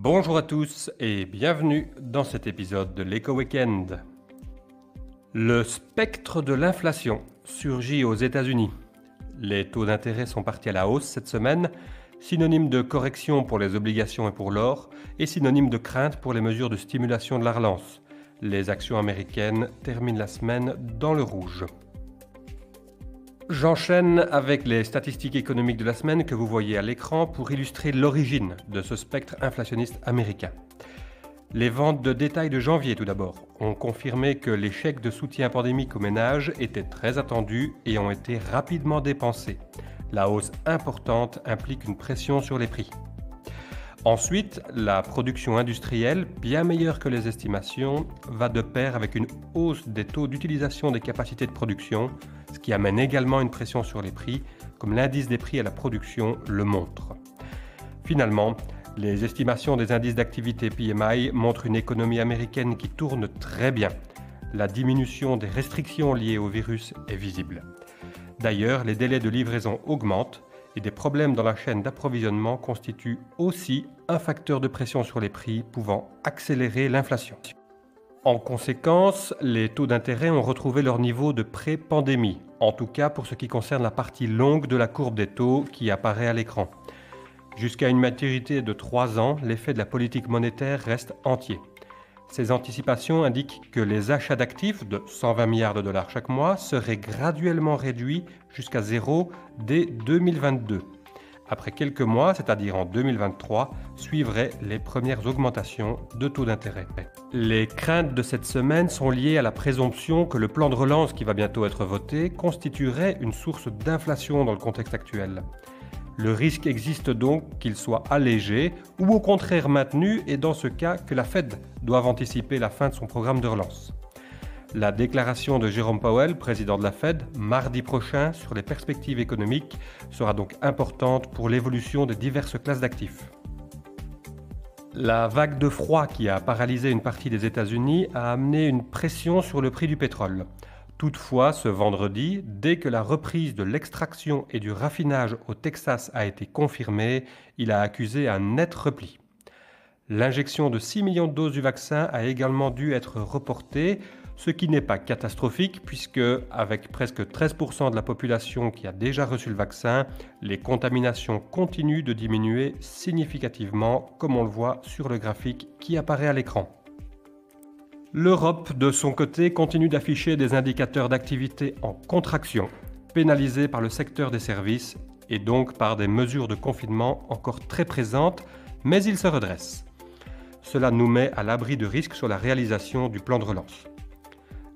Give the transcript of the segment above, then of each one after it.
Bonjour à tous et bienvenue dans cet épisode de l'Eco Weekend. Le spectre de l'inflation surgit aux États-Unis. Les taux d'intérêt sont partis à la hausse cette semaine, synonyme de correction pour les obligations et pour l'or, et synonyme de crainte pour les mesures de stimulation de la relance. Les actions américaines terminent la semaine dans le rouge. J'enchaîne avec les statistiques économiques de la semaine que vous voyez à l'écran pour illustrer l'origine de ce spectre inflationniste américain. Les ventes de détail de janvier tout d'abord ont confirmé que les chèques de soutien pandémique aux ménages étaient très attendus et ont été rapidement dépensés. La hausse importante implique une pression sur les prix. Ensuite, la production industrielle, bien meilleure que les estimations, va de pair avec une hausse des taux d'utilisation des capacités de production, ce qui amène également une pression sur les prix, comme l'indice des prix à la production le montre. Finalement, les estimations des indices d'activité PMI montrent une économie américaine qui tourne très bien. La diminution des restrictions liées au virus est visible. D'ailleurs, les délais de livraison augmentent et des problèmes dans la chaîne d'approvisionnement constituent aussi un facteur de pression sur les prix pouvant accélérer l'inflation. En conséquence, les taux d'intérêt ont retrouvé leur niveau de pré-pandémie, en tout cas pour ce qui concerne la partie longue de la courbe des taux qui apparaît à l'écran. Jusqu'à une maturité de 3 ans, l'effet de la politique monétaire reste entier. Ces anticipations indiquent que les achats d'actifs de 120 milliards de dollars chaque mois seraient graduellement réduits jusqu'à zéro dès 2022. Après quelques mois, c'est-à-dire en 2023, suivraient les premières augmentations de taux d'intérêt. Les craintes de cette semaine sont liées à la présomption que le plan de relance qui va bientôt être voté constituerait une source d'inflation dans le contexte actuel. Le risque existe donc qu'il soit allégé ou au contraire maintenu et dans ce cas que la Fed doive anticiper la fin de son programme de relance. La déclaration de Jérôme Powell, président de la Fed, mardi prochain sur les perspectives économiques sera donc importante pour l'évolution des diverses classes d'actifs. La vague de froid qui a paralysé une partie des États-Unis a amené une pression sur le prix du pétrole. Toutefois, ce vendredi, dès que la reprise de l'extraction et du raffinage au Texas a été confirmée, il a accusé un net repli. L'injection de 6 millions de doses du vaccin a également dû être reportée, ce qui n'est pas catastrophique puisque, avec presque 13% de la population qui a déjà reçu le vaccin, les contaminations continuent de diminuer significativement, comme on le voit sur le graphique qui apparaît à l'écran. L'Europe, de son côté, continue d'afficher des indicateurs d'activité en contraction, pénalisés par le secteur des services et donc par des mesures de confinement encore très présentes, mais ils se redressent. Cela nous met à l'abri de risques sur la réalisation du plan de relance.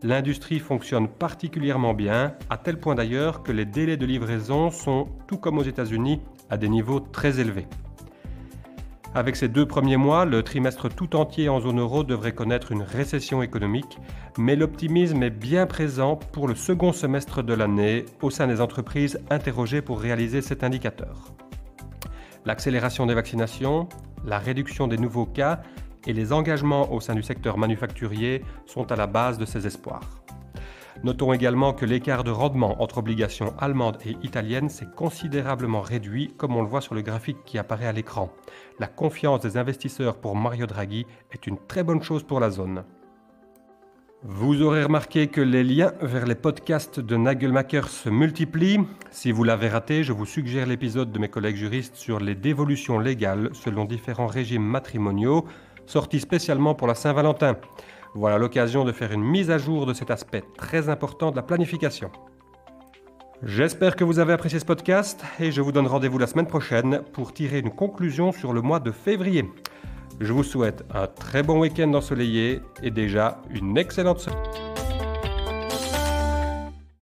L'industrie fonctionne particulièrement bien, à tel point d'ailleurs que les délais de livraison sont, tout comme aux États-Unis, à des niveaux très élevés. Avec ces 2 premiers mois, le trimestre tout entier en zone euro devrait connaître une récession économique, mais l'optimisme est bien présent pour le second semestre de l'année au sein des entreprises interrogées pour réaliser cet indicateur. L'accélération des vaccinations, la réduction des nouveaux cas et les engagements au sein du secteur manufacturier sont à la base de ces espoirs. Notons également que l'écart de rendement entre obligations allemandes et italiennes s'est considérablement réduit, comme on le voit sur le graphique qui apparaît à l'écran. La confiance des investisseurs pour Mario Draghi est une très bonne chose pour la zone. Vous aurez remarqué que les liens vers les podcasts de Nagelmaker se multiplient. Si vous l'avez raté, je vous suggère l'épisode de mes collègues juristes sur les dévolutions légales selon différents régimes matrimoniaux, sorti spécialement pour la Saint-Valentin. Voilà l'occasion de faire une mise à jour de cet aspect très important de la planification. J'espère que vous avez apprécié ce podcast et je vous donne rendez-vous la semaine prochaine pour tirer une conclusion sur le mois de février. Je vous souhaite un très bon week-end ensoleillé et déjà une excellente semaine.